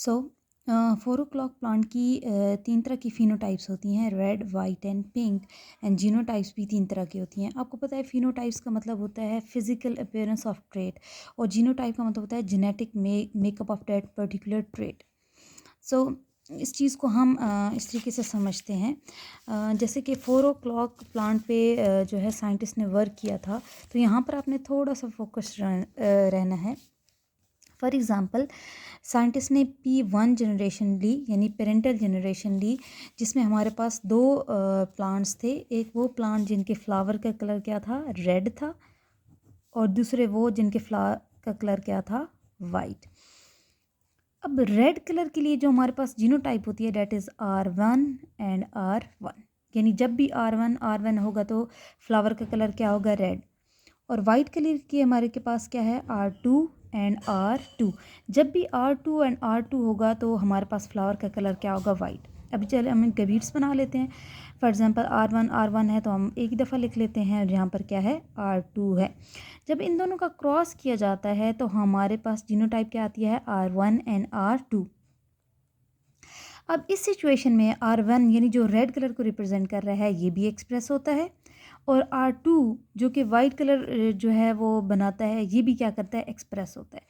सो 4 o'clock plant की 3 तरह की फिनोटाइप्स होती हैं, red, white and pink. And genotypes भी 3 तरह की होती हैं। आपको पता है फिनोटाइप्स का मतलब होता है फिजिकल अपीयरेंस ऑफ ट्रेट, और जीनोटाइप का मतलब होता है genetic makeup of that particular trait. So इस चीज़ को हम इस तरीके से समझते हैं, जैसे कि 4 o'clock प्लांट पे जो है साइंटिस्ट ने वर्क किया था, तो यहाँ पर आपने थोड़ा सा फोकस रहना है। फॉर एग्ज़ाम्पल, साइंटिस्ट ने P1 जनरेशन ली, यानी पेरेंटल जनरेशन ली, जिसमें हमारे पास 2 प्लांट्स थे। एक वो प्लांट जिनके फ्लावर का कलर क्या था, रेड था, और दूसरे वो जिनके फ्लावर का कलर क्या था, वाइट। अब रेड कलर के लिए जो हमारे पास जीनोटाइप होती है, that is R1 and R1, यानी जब भी R1 होगा तो फ्लावर का कलर क्या होगा, रेड। और वाइट कलर की हमारे के पास क्या है, R2 एंड R2। जब भी R2 एंड R2 होगा तो हमारे पास फ्लावर का कलर क्या होगा, वाइट। अभी चले हम इनके बीट्स बना लेते हैं। फॉर एग्जांपल R1 है तो हम एक ही दफ़ा लिख लेते हैं, और यहाँ पर क्या है, R2 है। जब इन दोनों का क्रॉस किया जाता है तो हमारे पास जीनोटाइप क्या आती है, R1 एंड R2। अब इस सिचुएशन में R1 यानी जो रेड कलर को रिप्रेजेंट कर रहा है, ये भी एक्सप्रेस होता है, और R2 जो कि वाइट कलर जो है वो बनाता है, ये भी क्या करता है, एक्सप्रेस होता है।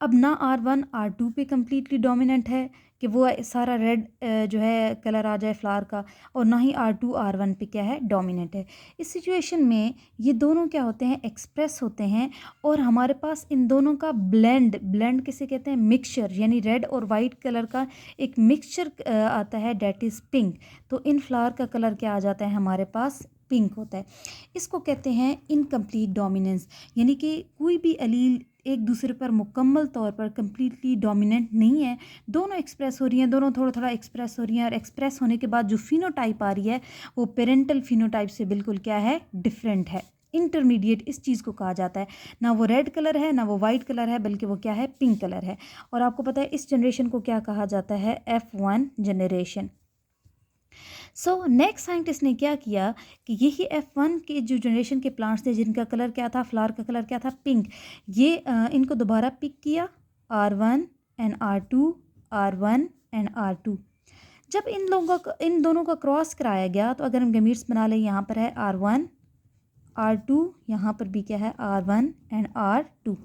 अब ना R1 R2 पे कम्प्लीटली डोमिनेंट है कि वो सारा रेड जो है कलर आ जाए फ्लावर का, और ना ही R2 R1 पे क्या है, डोमिनेंट है। इस सिचुएशन में ये दोनों क्या होते हैं, एक्सप्रेस होते हैं, और हमारे पास इन दोनों का ब्लेंड किसे कहते हैं, मिक्सचर, यानी रेड और वाइट कलर का एक मिक्सचर आता है, डेट इज़ पिंक। तो इन फ्लावर का कलर क्या आ जाता है, हमारे पास पिंक होता है। इसको कहते हैं इनकम्प्लीट डोमिनेंस, यानी कि कोई भी अलील एक दूसरे पर मुकम्मल तौर पर कम्प्लीटली डोमिनेंट नहीं है। दोनों एक्सप्रेस हो रही हैं, दोनों थोड़ा थोड़ा एक्सप्रेस हो रही हैं, और एक्सप्रेस होने के बाद जो फिनोटाइप आ रही है वो पेरेंटल फिनोटाइप से बिल्कुल क्या है, डिफरेंट है, इंटरमीडिएट इस चीज़ को कहा जाता है। ना वो रेड कलर है, ना वो वाइट कलर है, बल्कि वो क्या है, पिंक कलर है। और आपको पता है इस जनरेशन को क्या कहा जाता है, F1 generation. So next scientist ने क्या किया कि यही F1 के जो जनरेशन के प्लांट्स थे, जिनका कलर क्या था, फ्लावर का कलर क्या था, पिंक, ये इनको दोबारा पिक किया, R1 and R2, R1 and R2। जब इन दोनों का क्रॉस कराया गया, तो अगर हम गमीट्स बना लें, यहाँ पर है R1 R2, यहाँ पर भी क्या है, R1 एंड R2।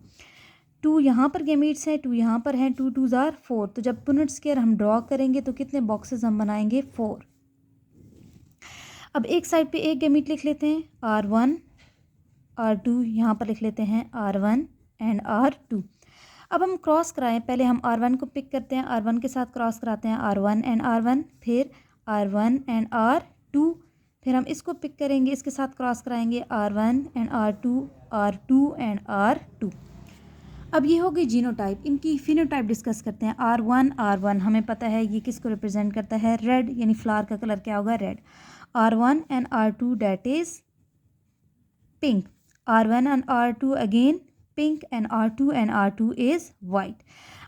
2 यहाँ पर गमीट्स हैं, 2 यहाँ पर हैं, 2 2s are 4। तो जब पुनेट स्क्वायर हम ड्रॉ करेंगे तो कितने बॉक्सेस हम बनाएंगे, 4। अब एक साइड पे एक गैमीट लिख लेते हैं, R1 R2, यहाँ पर लिख लेते हैं R1 एंड R2। अब हम क्रॉस कराएं, पहले हम R1 को पिक करते हैं, R1 के साथ क्रॉस कराते हैं, R1 एंड R1, फिर R1 एंड R2, फिर हम इसको पिक करेंगे, इसके साथ क्रॉस कराएंगे, R1 and R2, R2 and R2। अब ये हो गई जीनोटाइप। इनकी फिनोटाइप डिस्कस करते हैं। R1 हमें पता है ये किसको रिप्रेजेंट करता है, रेड, यानी फ्लावर का कलर क्या होगा, red. R1 and R2 date is pink. R1 and R2 again pink, and R2 is white.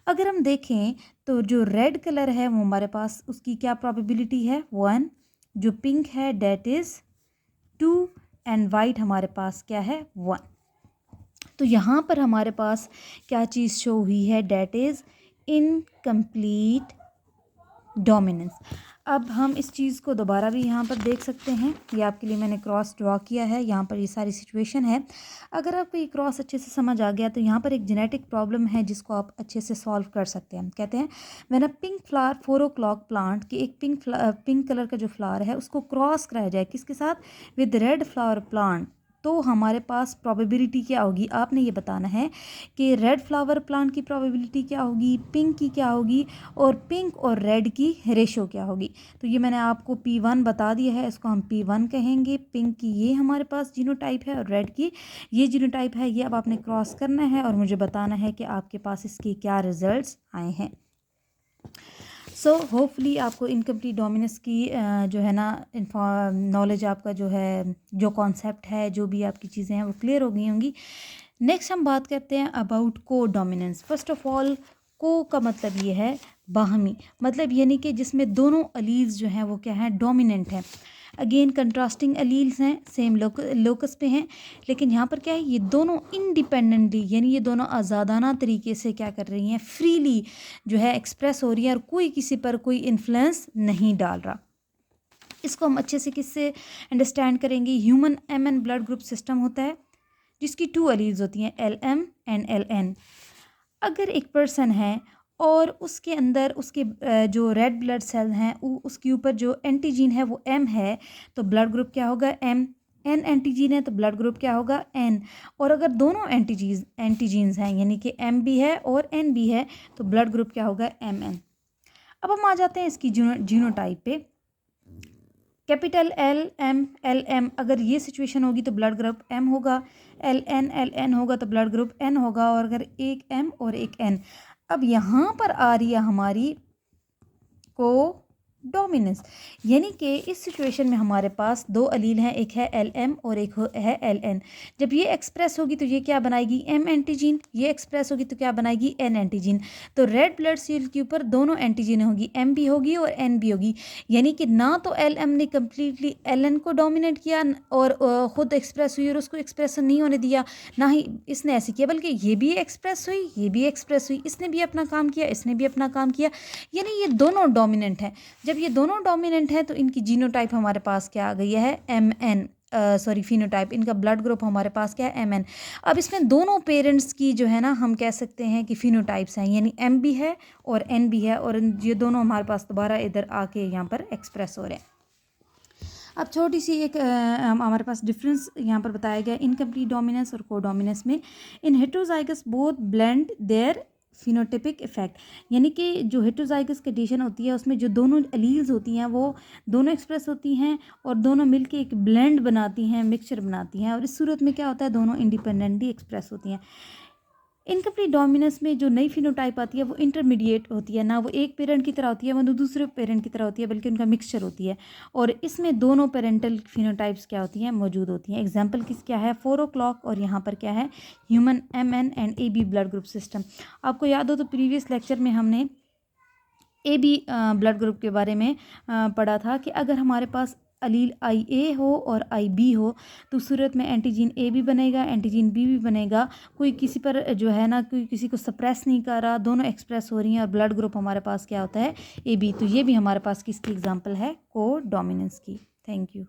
अगर हम देखें तो जो रेड कलर है वो हमारे पास उसकी क्या प्रोबेबिलिटी है, 1। जो पिंक है डेट इज 2, एंड वाइट हमारे पास क्या है, 1। तो यहाँ पर हमारे पास क्या चीज़ शो हुई है, डेट इज़ इनकम्प्लीट डोमिनेंस। अब हम इस चीज़ को दोबारा भी यहाँ पर देख सकते हैं, ये आपके लिए मैंने क्रॉस ड्रॉ किया है, यहाँ पर ये सारी सिचुएशन है। अगर आपको ये क्रॉस अच्छे से समझ आ गया तो यहाँ पर एक जेनेटिक प्रॉब्लम है जिसको आप अच्छे से सॉल्व कर सकते हैं। कहते हैं when a pink flower 4 o'clock plant की एक पिंक कलर का जो फ्लावर है उसको क्रॉस कराया जाए किसके साथ, विद रेड फ्लावर प्लांट, तो हमारे पास प्रोबेबिलिटी क्या होगी, आपने ये बताना है कि रेड फ्लावर प्लांट की प्रोबेबिलिटी क्या होगी, पिंक की क्या होगी, और पिंक और रेड की रेशो क्या होगी। तो ये मैंने आपको P1 बता दिया है, इसको हम P1 कहेंगे। पिंक की ये हमारे पास जीनोटाइप है, और रेड की ये जीनोटाइप है। ये अब आपने क्रॉस करना है और मुझे बताना है कि आपके पास इसके क्या रिजल्ट्स आए हैं। सो होपफुली आपको इनकम्प्लीट डोमिनेंस की जो है ना नॉलेज, आपका जो है, जो कॉन्सेप्ट है, जो भी आपकी चीज़ें हैं वो क्लियर हो गई होंगी। नेक्स्ट हम बात करते हैं अबाउट को डोमिनेंस। फर्स्ट ऑफ ऑल, को का मतलब ये है बाहमी, मतलब यानी कि जिसमें दोनों अलील्स जो हैं वो क्या हैं, डोमिनेंट हैं। अगेन कंट्रास्टिंग एलील्स हैं, सेम लोकस पे हैं, लेकिन यहाँ पर क्या है, ये दोनों इंडिपेंडेंटली यानी ये दोनों आज़ादाना तरीके से क्या कर रही हैं, फ्रीली जो है एक्सप्रेस हो रही है और कोई किसी पर कोई इन्फ्लुएंस नहीं डाल रहा। इसको हम अच्छे से किससे अंडरस्टैंड करेंगे, human MN blood group system होता है जिसकी 2 एलील्स होती हैं, LM एंड LN। अगर एक पर्सन है और उसके अंदर उसके जो रेड ब्लड सेल हैं उसके ऊपर जो एंटीजीन है वो M है, तो ब्लड ग्रुप क्या होगा, M। N एंटीजीन है तो ब्लड ग्रुप क्या होगा, N। और अगर दोनों एंटीजीन्स हैं यानी कि M भी है और N भी है तो ब्लड ग्रुप क्या होगा, MN। अब हम आ जाते हैं इसकी जीनोटाइप पे। कैपिटल LM अगर ये सिचुएशन होगी तो ब्लड ग्रुप M होगा, LN होगा तो ब्लड ग्रुप N होगा, और अगर एक M और एक N। अब यहाँ पर आ रही है हमारी को डोमिनेंस, यानी कि इस सिचुएशन में हमारे पास 2 अलील हैं, एक है LM और एक है LN। जब ये एक्सप्रेस होगी तो ये क्या बनाएगी, M एंटीजीन, ये एक्सप्रेस होगी तो क्या बनाएगी, N एंटीजीन। तो रेड ब्लड सेल के ऊपर दोनों एंटीजीन होगी, M भी होगी और N भी होगी, यानी कि ना तो LM ने कम्प्लीटली LN को डोमिनेट किया और ख़ुद एक्सप्रेस हुई और उसको एक्सप्रेस नहीं होने दिया, ना ही इसने ऐसे किया, बल्कि ये भी एक्सप्रेस हुई, ये भी एक्सप्रेस हुई, इसने भी अपना काम किया, इसने भी अपना काम किया, यानी ये दोनों डोमिनेंट हैं। जब ये दोनों डोमिनेंट हैं तो इनकी जीनोटाइप हमारे पास क्या आ गई है, MN, फिनोटाइप, इनका ब्लड ग्रुप हमारे पास क्या है, MN। अब इसमें दोनों पेरेंट्स की जो है ना हम कह सकते हैं कि फिनोटाइप्स हैं, यानी M भी है और N भी है, और ये दोनों हमारे पास दोबारा इधर आके यहाँ पर एक्सप्रेस हो रहे हैं। अब छोटी सी एक हमारे पास डिफरेंस यहाँ पर बताया गया इनकम्प्लीट डोमिनेंस और कोडोमिनेंस में। In heterozygous both blend their phenotypic effect, यानी कि जो हेटेरोजाइगस कंडीशन होती है उसमें जो दोनों एलील्स होती हैं वो दोनों एक्सप्रेस होती हैं और दोनों मिलके एक ब्लेंड बनाती हैं, मिक्सचर बनाती हैं, और इस सूरत में क्या होता है, दोनों इंडिपेंडेंटली एक्सप्रेस होती हैं। इनकम्प्लीट डोमिनेंस में जो नई फिनोटाइप आती है वो इंटरमीडिएट होती है, ना वो एक पेरेंट की तरह होती है, वो दूसरे पेरेंट की तरह होती है, बल्कि उनका मिक्सचर होती है, और इसमें दोनों पेरेंटल फिनोटाइप्स क्या होती हैं, मौजूद होती हैं। एग्जांपल क्या है, 4 o'clock, और यहाँ पर क्या है, human MN and AB blood group system. आपको याद हो तो प्रीवियस लेक्चर में हमने AB ब्लड ग्रुप के बारे में पढ़ा था कि अगर हमारे पास अलील IA हो और IB हो तो उस सूरत में एंटीजीन A भी बनेगा, एंटीजीन B भी बनेगा, कोई किसी पर जो है ना कोई किसी को सप्रेस नहीं कर रहा, दोनों एक्सप्रेस हो रही हैं, और ब्लड ग्रुप हमारे पास क्या होता है, AB। तो ये भी हमारे पास किसकी एग्जांपल है, को डोमिनेंस की। Thank you.